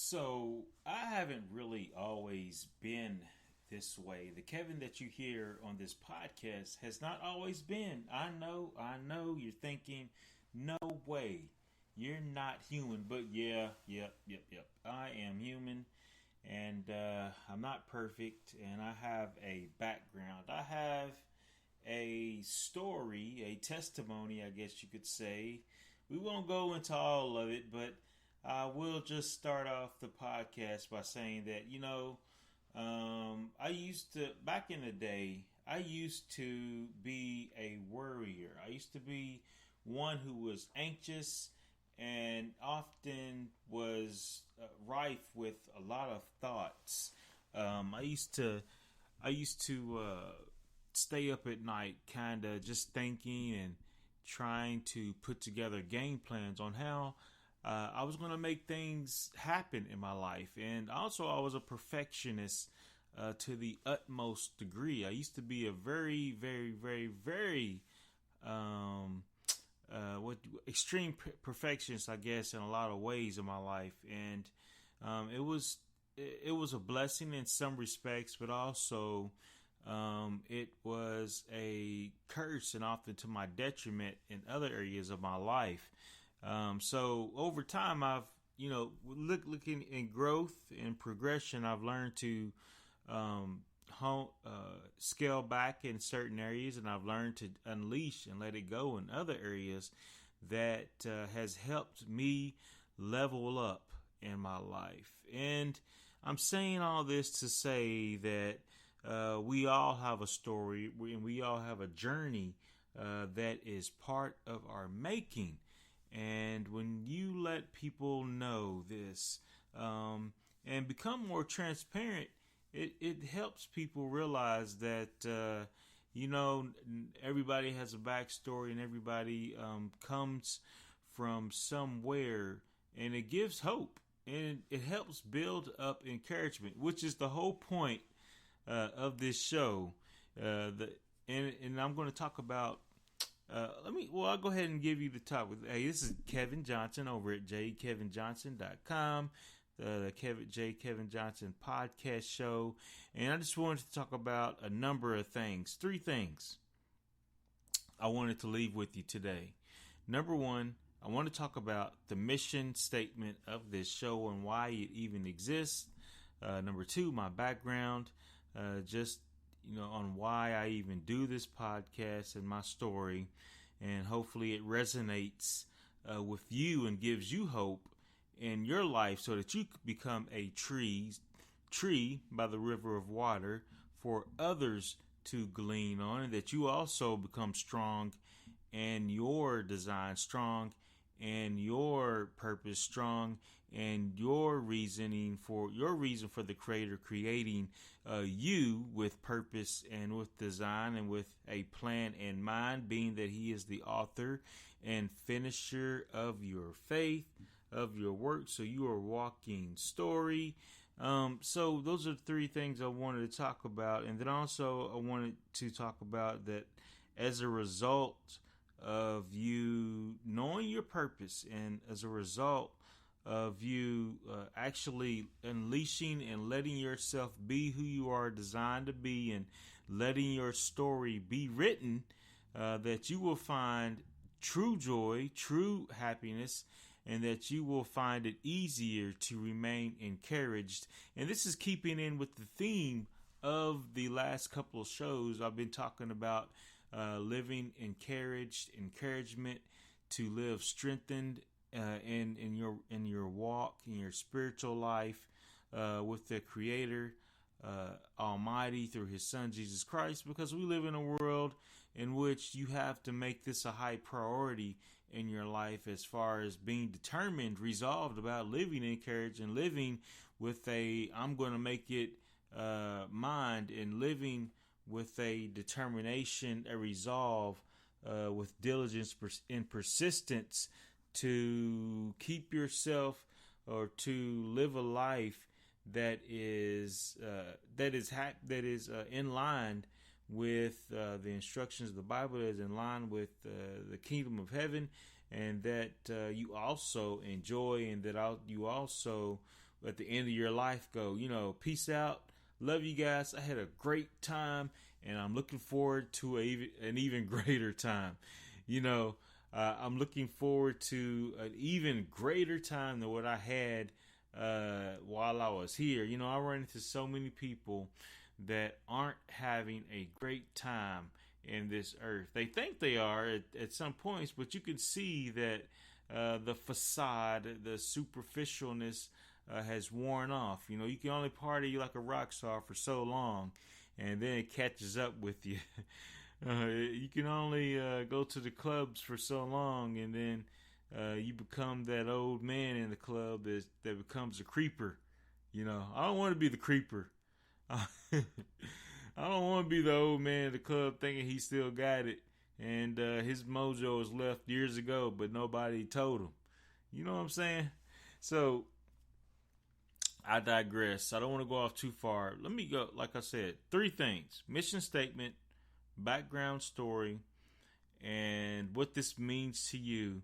So I haven't really always been this way. The Kevin that you hear on this podcast has not always been. I know you're thinking, no way. You're not human, but yeah, yep. I am human and I'm not perfect and I have a background. I have a story, a testimony, I guess you could say. We won't go into all of it, but I will just start off the podcast by saying that, I used to, back in the day, I used to be a worrier. I used to be one who was anxious and often was rife with a lot of thoughts. I used to stay up at night, kind of just thinking and trying to put together game plans on how I was going to make things happen in my life. And also, I was a perfectionist to the utmost degree. I used to be a very what extreme perfectionist, I guess, in a lot of ways in my life. And it was a blessing in some respects, but also it was a curse and often to my detriment in other areas of my life. So over time, looking in growth and progression, I've learned to um, scale back in certain areas, and I've learned to unleash and let it go in other areas that has helped me level up in my life. And I'm saying all this to say that we all have a story and we all have a journey that is part of our making. And when you let people know this and become more transparent, it helps people realize that, everybody has a backstory and everybody comes from somewhere, and it gives hope and it helps build up encouragement, which is the whole point of this show. And I'm going to talk about I'll go ahead and give you the topic. Hey, this is Kevin Johnson over at jkevinjohnson.com, the Kevin Johnson podcast show. And I just wanted to talk about a number of things. Three things I wanted to leave with you today. Number one, I want to talk about the mission statement of this show and why it even exists. Number two, my background, just on why I even do this podcast and my story, and hopefully it resonates with you and gives you hope in your life, so that you could become a tree by the river of water for others to glean on, and that you also become strong and your design strong and your purpose strong and your reason for the creator creating you with purpose and with design and with a plan in mind, being that he is the author and finisher of your faith, of your work. So you are walking story. So those are the three things I wanted to talk about. And then also I wanted to talk about that as a result of you knowing your purpose, and as a result of you actually unleashing and letting yourself be who you are designed to be, and letting your story be written, that you will find true joy, true happiness, and that you will find it easier to remain encouraged. And this is keeping in with the theme of the last couple of shows. I've been talking about living encouraged, encouragement to live strengthened in your walk, in your spiritual life with the Creator Almighty through His Son Jesus Christ, because we live in a world in which you have to make this a high priority in your life, as far as being determined, resolved about living encouraged and living with a I'm going to make it mind, and living with a determination, a resolve, with diligence and persistence to keep yourself, or to live a life that is in line with the instructions of the Bible, that is in line with the kingdom of heaven, and that you also enjoy, and that you also at the end of your life go, peace out. Love you guys. I had a great time, and I'm looking forward to an even greater time. I'm looking forward to an even greater time than what I had while I was here. I run into so many people that aren't having a great time in this earth. They think they are at some points, but you can see that the facade, the superficialness has worn off. You can only party like a rock star for so long, and then it catches up with you. You can only go to the clubs for so long, and then you become that old man in the club that becomes a creeper. I don't want to be the creeper. I don't want to be the old man in the club thinking he still got it, and his mojo was left years ago, but nobody told him. You know what I'm saying? So I digress. I don't want to go off too far. Let me go, like I said, 3 things: mission statement, background story, and what this means to you,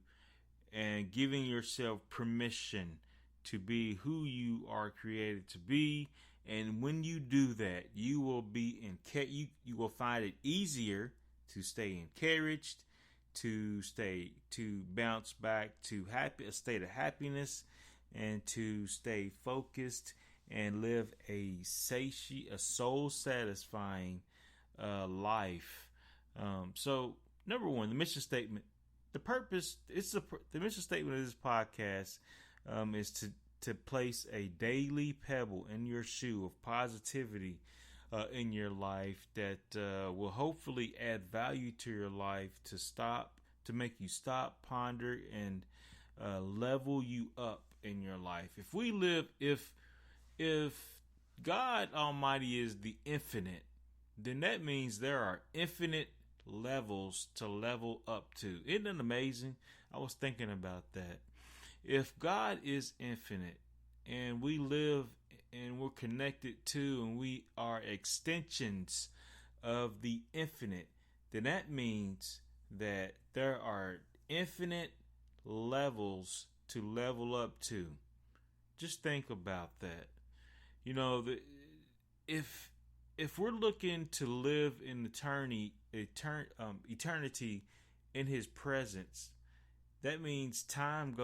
and giving yourself permission to be who you are created to be. And when you do that, you will be you will find it easier to stay encouraged, to bounce back to a state of happiness, and to stay focused and live a soul satisfying life. So number 1, the mission statement. The purpose, the mission statement of this podcast is to place a daily pebble in your shoe of positivity in your life that will hopefully add value to your life, to make you stop, ponder, and level you up in your life. If God Almighty is the infinite, then that means there are infinite levels to level up to. Isn't it amazing? I was thinking about that. If God is infinite, and we live and we're connected to, and we are extensions of the infinite, then that means that there are infinite levels to level up to. Just think about that. If we're looking to live in eternity in His presence, that means time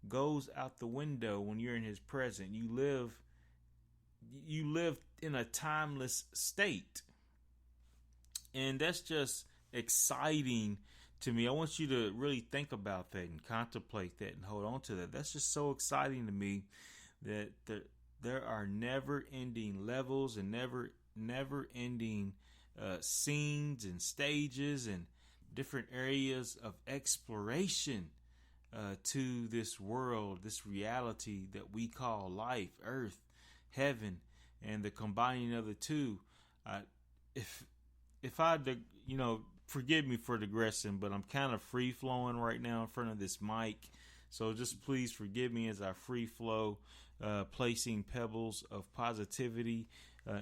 goes out the window when you're in His presence. You live in a timeless state, and that's just exciting to me. I want you to really think about that and contemplate that and hold on to that. That's just so exciting to me that there are never-ending levels and never-ending scenes and stages and different areas of exploration to this world, this reality that we call life, earth, heaven, and the combining of the two. If I, forgive me for digressing, but I'm kind of free flowing right now in front of this mic. So just please forgive me as I free flow, placing pebbles of positivity,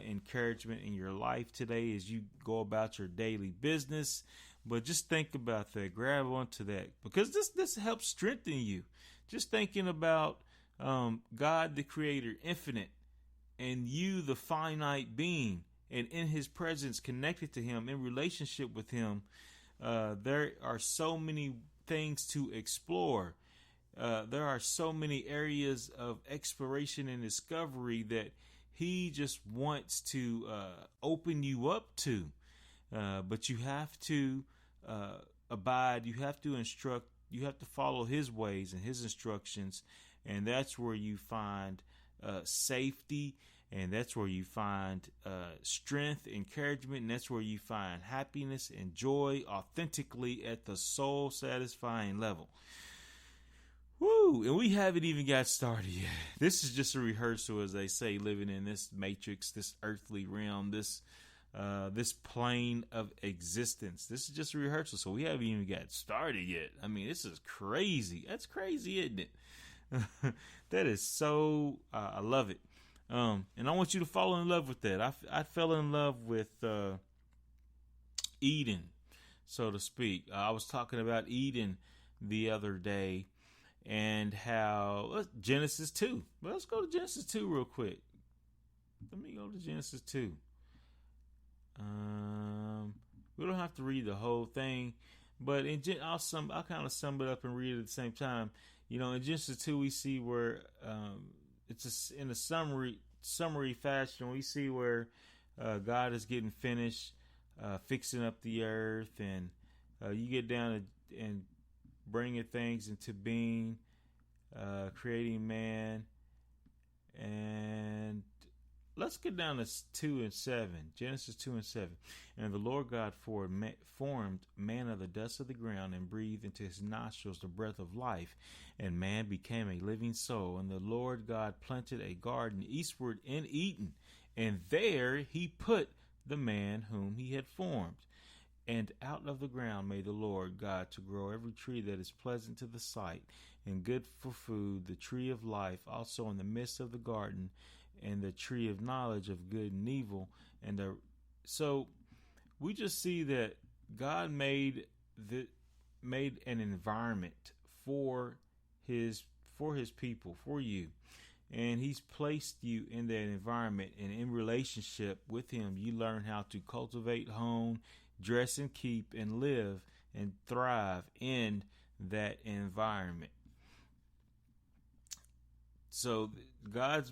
encouragement in your life today as you go about your daily business. But just think about that. Grab onto that, because this helps strengthen you. Just thinking about God, the Creator, infinite, and you, the finite being, and in His presence, connected to Him, in relationship with Him. There are so many things to explore. There are so many areas of exploration and discovery that He just wants to open you up to. But you have to abide, you have to instruct, you have to follow His ways and His instructions, and that's where you find safety, and that's where you find strength, encouragement, and that's where you find happiness and joy authentically at the soul satisfying level. Woo! And we haven't even got started yet. This is just a rehearsal, as they say, living in this matrix, this earthly realm, this plane of existence. This is just a rehearsal, so we haven't even got started yet. I mean, this is crazy. That's crazy, isn't it? That is so, I love it. And I want you to fall in love with that. I fell in love with Eden, so to speak. I was talking about Eden the other day, and how Genesis 2. Let's go to Genesis 2 real quick. Let me go to Genesis 2. We don't have to read the whole thing, but I'll kind of sum it up and read it at the same time. In Genesis 2, we see where in a summary fashion. We see where God is getting finished fixing up the earth, and you get down and bringing things into being, creating man, and let's get down to 2 and 7. Genesis 2 and 7. And the Lord God formed man of the dust of the ground and breathed into his nostrils the breath of life, and man became a living soul. And the Lord God planted a garden eastward in Eden, and there he put the man whom he had formed. And out of the ground made the Lord God to grow every tree that is pleasant to the sight and good for food, the tree of life also in the midst of the garden, and the tree of knowledge of good and evil. So we just see that God made an environment for his people, for you, and he's placed you in that environment, and in relationship with him you learn how to cultivate, hone, dress and keep and live and thrive in that environment. So God's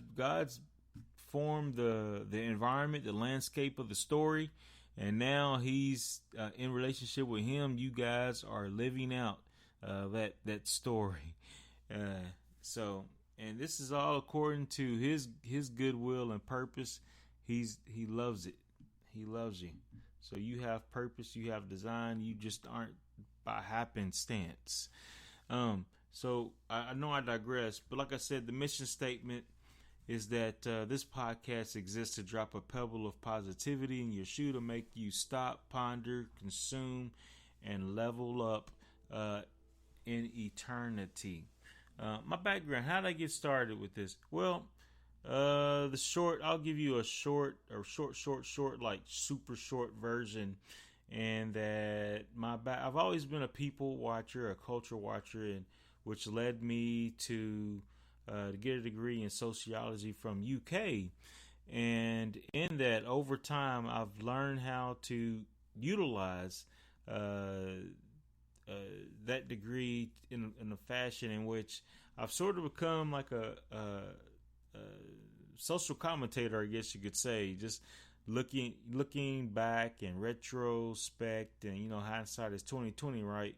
formed the environment, the landscape of the story, and now he's in relationship with him. You guys are living out that story. And this is all according to his goodwill and purpose. He loves it. He loves you. So you have purpose, you have design, you just aren't by happenstance. So I know I digress, but like I said, the mission statement is that this podcast exists to drop a pebble of positivity in your shoe to make you stop, ponder, consume, and level up in eternity. My background, how did I get started with this? Well, I'll give you a short, like super short version. And that I've always been a people watcher, a culture watcher, and which led me to get a degree in sociology from UK. And in that, over time, I've learned how to utilize that degree in a fashion in which I've sort of become like a social commentator, I guess you could say, just looking back in retrospect, and hindsight is 2020, right?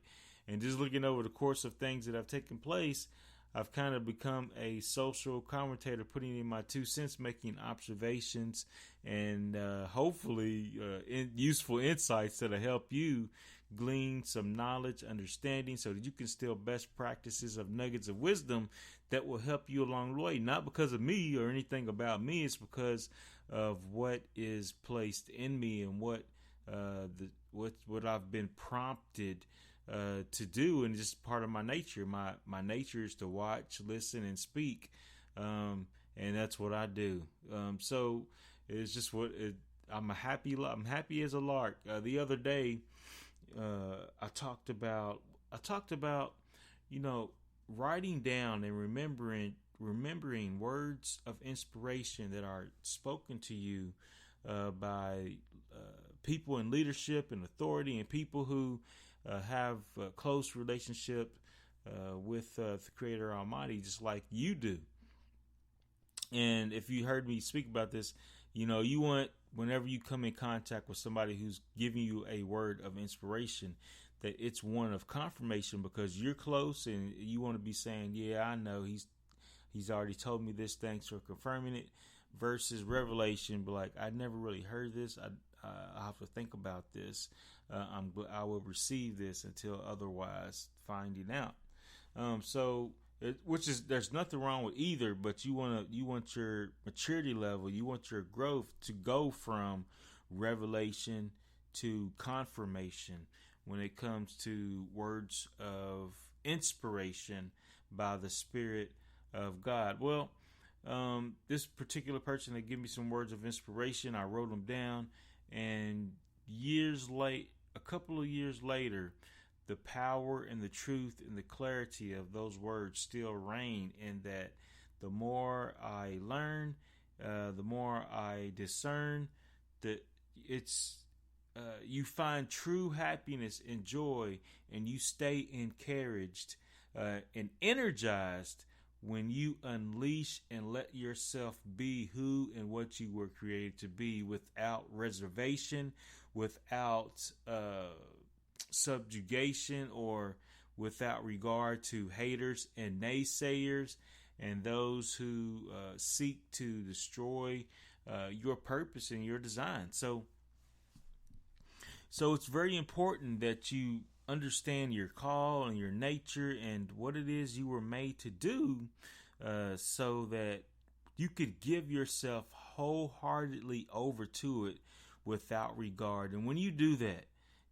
And just looking over the course of things that have taken place, I've kind of become a social commentator, putting in my 2 cents, making observations, and hopefully useful insights that'll help you glean some knowledge, understanding, so that you can steal best practices of nuggets of wisdom that will help you along the way. Not because of me or anything about me, it's because of what is placed in me and what I've been prompted to do, and just part of my nature. My nature is to watch, listen, and speak, and that's what I do. So it's just I'm happy as a lark. The other day, I talked about writing down and remembering words of inspiration that are spoken to you by people in leadership and authority, and people who have a close relationship with the Creator Almighty, just like you do. And if you heard me speak about this, you want, whenever you come in contact with somebody who's giving you a word of inspiration, that it's one of confirmation, because you're close and you want to be saying, yeah, I know he's already told me this, thanks for confirming it, versus revelation, but like, I never really heard this. I have to think about this. I will receive this until otherwise finding out. There's nothing wrong with either, but you want your maturity level, you want your growth to go from revelation to confirmation when it comes to words of inspiration by the Spirit of God. Well, this particular person that gave me some words of inspiration, I wrote them down, and a couple of years later, the power and the truth and the clarity of those words still reign, in that the more I learn, the more I discern, that it's you find true happiness and joy, and you stay encouraged and energized when you unleash and let yourself be who and what you were created to be, without reservation, without subjugation, or without regard to haters and naysayers and those who seek to destroy your purpose and your design. So it's very important that you understand your call and your nature and what it is you were made to do, so that you could give yourself wholeheartedly over to it without regard. And when you do that,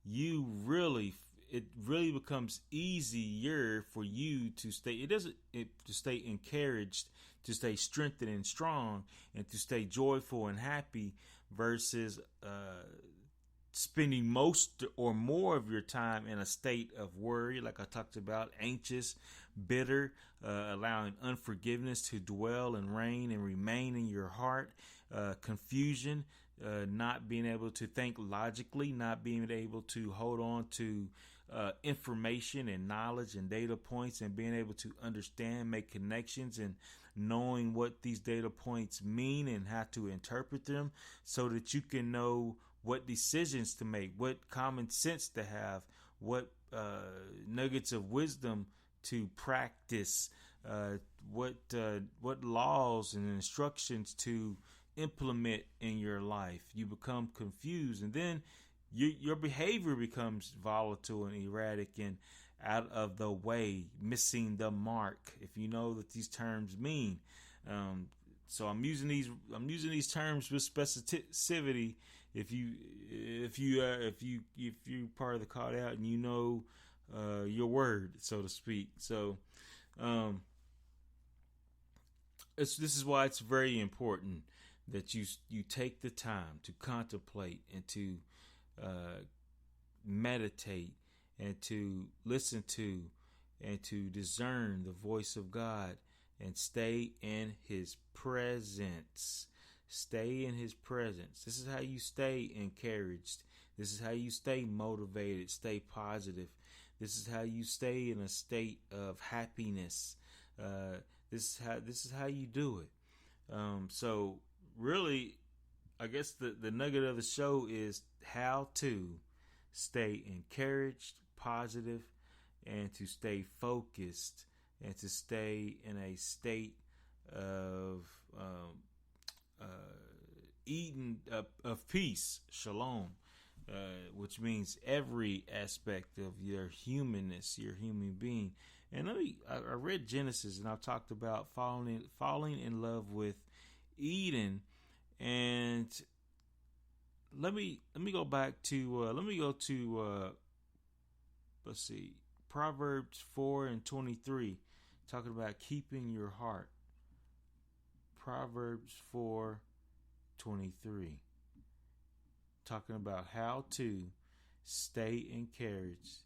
it really becomes easier for you to stay. To stay encouraged, to stay strengthened and strong, and to stay joyful and happy, versus spending most or more of your time in a state of worry, like I talked about, anxious, bitter, allowing unforgiveness to dwell and reign and remain in your heart, confusion, not being able to think logically, not being able to hold on to information and knowledge and data points, and being able to understand, make connections, and knowing what these data points mean and how to interpret them, so that you can know what decisions to make, what common sense to have, what nuggets of wisdom to practice, what laws and instructions to implement in your life. You become confused, and then your behavior becomes volatile and erratic and out of the way, missing the mark, if you know what these terms mean. So I'm using these terms with specificity. If you're part of the called out and you know your word, so to speak. So this is why it's very important that you take the time to contemplate and to meditate and to listen to and to discern the voice of God and stay in His presence. Stay in His presence. This is how you stay encouraged. This is how you stay motivated, stay positive. This is how you stay in a state of happiness. This is how you do it. So really, I guess the nugget of the show is how to stay encouraged, positive, and to stay focused, and to stay in a state of Eden of peace, shalom, which means every aspect of your humanness, your human being. And I read Genesis, and I've talked about falling in love with Eden, and let me go back to let's see, Proverbs 4:23, talking about keeping your heart. Proverbs 4:23, talking about how to stay encouraged.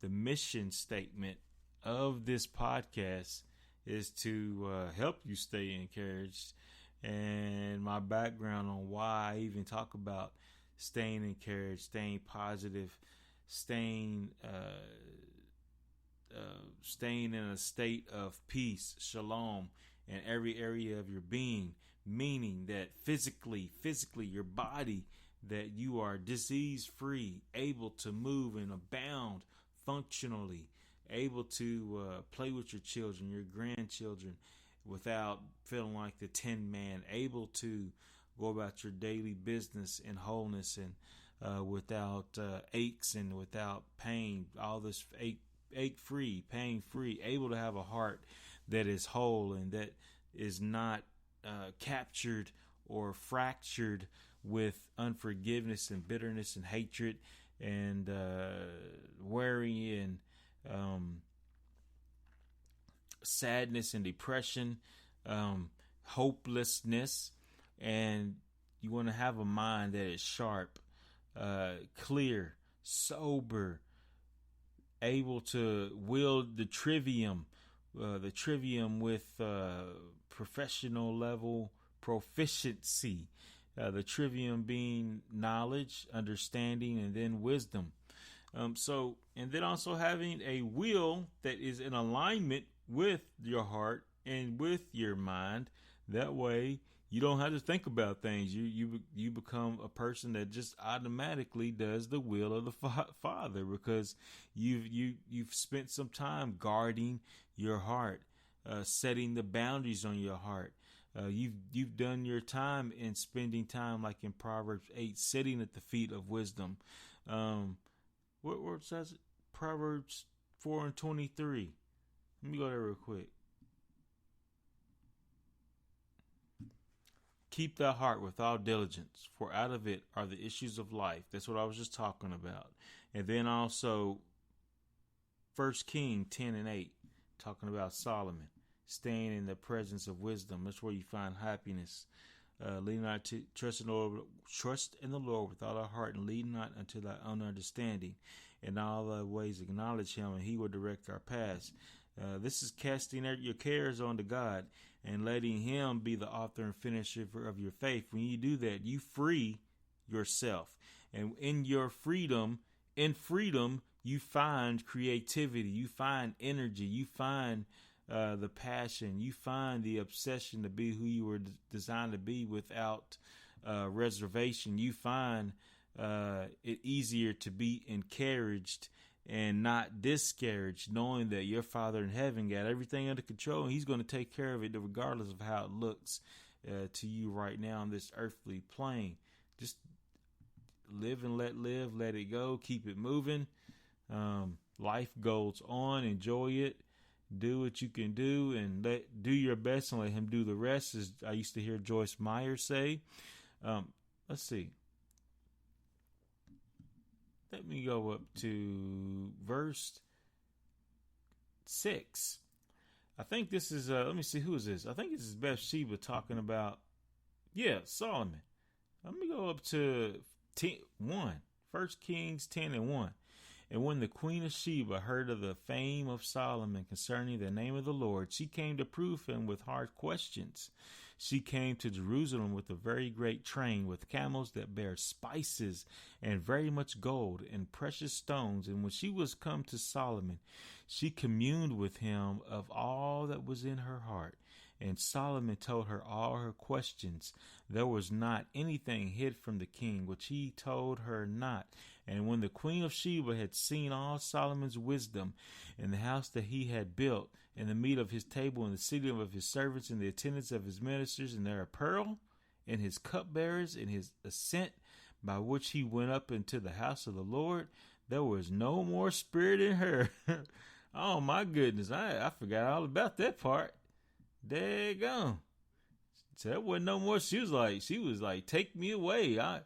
The mission statement of this podcast is to help you stay encouraged, and my background on why I even talk about staying encouraged, staying positive, staying in a state of peace, shalom, in every area of your being, meaning that physically your body, that you are disease free, able to move and abound functionally, able to play with your children, your grandchildren, without feeling like the Tin Man, able to go about your daily business in wholeness and without aches and without pain, all this ache free, pain free, able to have a heart that is whole and that is not captured or fractured with unforgiveness and bitterness and hatred and worry and sadness and depression, hopelessness. And you want to have a mind that is sharp, clear, sober, able to wield the trivium with professional level proficiency. The trivium being knowledge, understanding, and then wisdom. And then also having a will that is in alignment with your heart and with your mind. That way, you don't have to think about things. You become a person that just automatically does the will of the Father, because you've spent some time guarding your heart, setting the boundaries on your heart. You've done your time in spending time, like in Proverbs 8, sitting at the feet of wisdom. What word says it? Proverbs 4:23. Let me go there real quick. Keep thy heart with all diligence, for out of it are the issues of life. That's what I was just talking about. And then also 1 Kings 10:8, talking about Solomon, staying in the presence of wisdom. That's where you find happiness. Lean not to trust in the Lord with all our heart, and lead not unto thy own understanding. In all thy ways acknowledge him, and he will direct our paths. This is casting your cares onto God and letting him be the author and finisher of your faith. When you do that, you free yourself. And in freedom, you find creativity, you find energy, you find the passion, you find the obsession to be who you were designed to be without reservation. You find it easier to be encouraged and not discouraged, knowing that your Father in heaven got everything under control, and he's going to take care of it regardless of how it looks to you right now on this earthly plane. Just live and let it go, keep it moving. Life goes on, enjoy it, do what you can do, and do your best and let him do the rest, as I used to hear Joyce Meyer say. Let's see. Let me go up to verse 6. I think this is, let me see, who is this? I think this is Bathsheba talking about, Solomon. Let me go up to 1. 1 Kings 10:1. And when the queen of Sheba heard of the fame of Solomon concerning the name of the Lord, she came to prove him with hard questions. She came to Jerusalem with a very great train, with camels that bear spices and very much gold and precious stones. And when she was come to Solomon, she communed with him of all that was in her heart. And Solomon told her all her questions. There was not anything hid from the king, which he told her not. And when the queen of Sheba had seen all Solomon's wisdom in the house that he had built, and the meat of his table, and the sitting of his servants, and the attendance of his ministers, and their apparel, and his cupbearers, and his ascent by which he went up into the house of the Lord, there was no more spirit in her. Oh my goodness, I forgot all about that part. Daggone. So that wasn't no more. She was like, take me away. I'm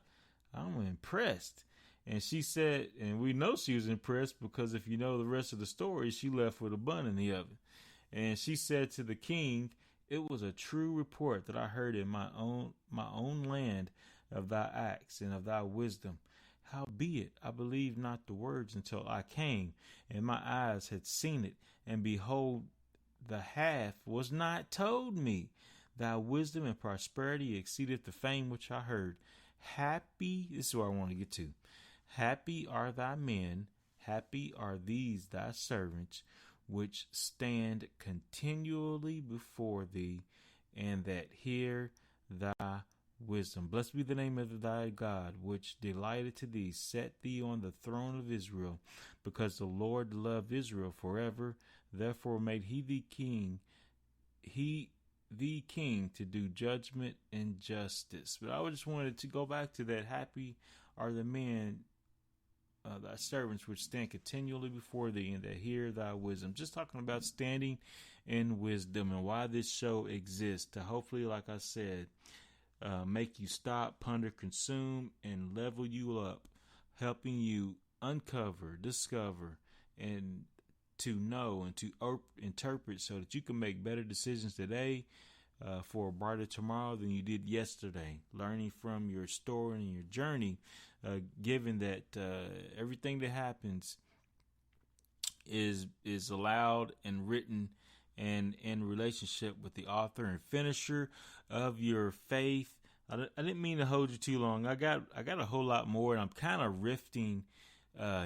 impressed. And she said, and we know she was impressed because if you know the rest of the story, she left with a bun in the oven. And she said to the king, it was a true report that I heard in my own land of thy acts and of thy wisdom. Howbeit, I believed not the words until I came, and my eyes had seen it. And behold, the half was not told me. Thy wisdom and prosperity exceeded the fame which I heard. Happy, this is where I want to get to. Happy are thy men, happy are these thy servants, which stand continually before thee, and that hear thy wisdom. Blessed be the name of thy God, which delighted to thee, set thee on the throne of Israel, because the Lord loved Israel forever. Therefore made he thee king, to do judgment and justice. But I just wanted to go back to that. Happy are the men, thy servants, which stand continually before thee, and that hear thy wisdom. Just talking about standing in wisdom and why this show exists, to hopefully, like I said, make you stop, ponder, consume, and level you up, helping you uncover, discover, and to know and to interpret, so that you can make better decisions today for a brighter tomorrow than you did yesterday. Learning from your story and your journey, given that everything that happens is allowed and written and in relationship with the author and finisher of your faith. I didn't mean to hold you too long. I got a whole lot more, and I'm kind of riffing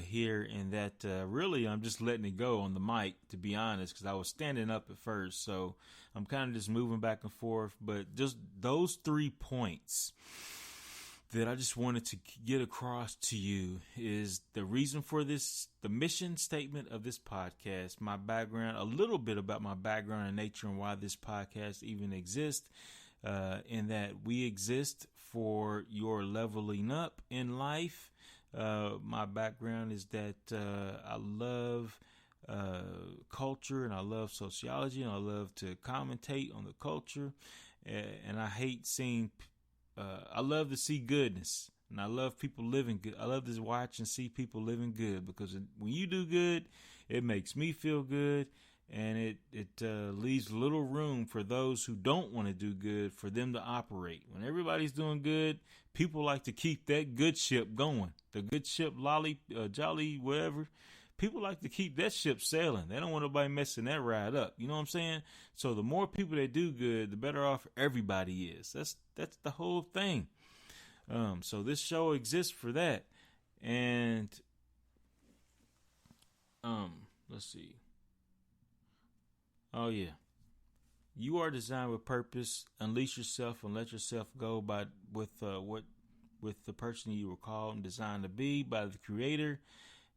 here in that really I'm just letting it go on the mic, to be honest, because I was standing up at first, so I'm kind of just moving back and forth. But just those 3 points that I just wanted to get across to you is the reason for this, the mission statement of this podcast, my background, a little bit about my background and nature and why this podcast even exists, in that we exist for your leveling up in life. My background is that I love culture, and I love sociology, and I love to commentate on the culture, and I hate seeing I love to see goodness, and I love people living good. I love to watch and see people living good, because when you do good, it makes me feel good, and it leaves little room for those who don't want to do good for them to operate. When everybody's doing good, people like to keep that good ship going. The good ship, jolly, whatever. People like to keep that ship sailing. They don't want nobody messing that ride up. You know what I'm saying? So the more people that do good, the better off everybody is. That's the whole thing. So this show exists for that. And let's see. Oh yeah. You are designed with purpose. Unleash yourself and let yourself go with the person you were called and designed to be by the Creator.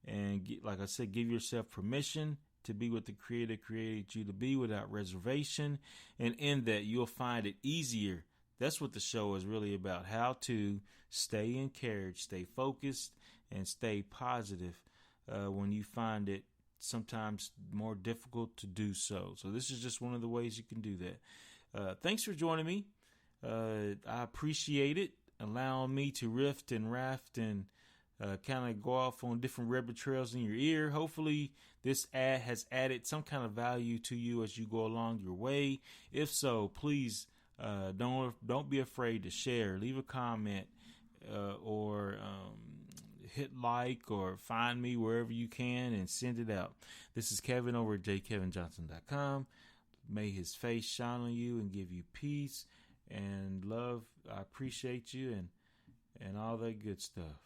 And like I said, give yourself permission to be what the Creator created you to be without reservation. And in that, you'll find it easier. That's what the show is really about. How to stay encouraged, stay focused, and stay positive when you find it sometimes more difficult to do so. So this is just one of the ways you can do that. Thanks for joining me. I appreciate it, allowing me to riff and raft and kind of go off on different rabbit trails in your ear. Hopefully this ad has added some kind of value to you as you go along your way. If so, please don't be afraid to share, leave a comment, or hit like, or find me wherever you can and send it out. This is Kevin over at jkevinjohnson.com. May his face shine on you and give you peace and love. I appreciate you and all that good stuff.